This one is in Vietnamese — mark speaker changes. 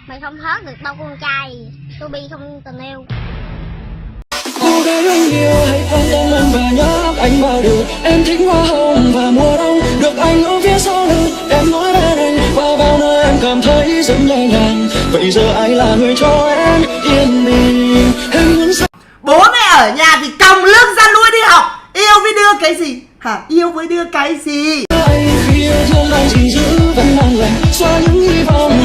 Speaker 1: Mày không hớt được bao con trai. Tôi bi không tình yêu.
Speaker 2: Cô gái anh yêu hãy quan tâm anh và nhớ anh bao điều. Em thích hoa hồng và mùa đông, được anh ở phía sau lưng. Em nói bên anh và vào nơi em cảm thấy rất nhẹ nhàng. Vậy giờ ai là người cho em yên bình? Em muốn sao?
Speaker 3: Bố mẹ ở nhà thì còng lưng ra nuôi đi học. Yêu với đưa cái gì hả? Yêu với đưa cái gì?
Speaker 2: Anh khi yêu thương anh gìn giữ vẫn ngon lành, xóa những hy vọng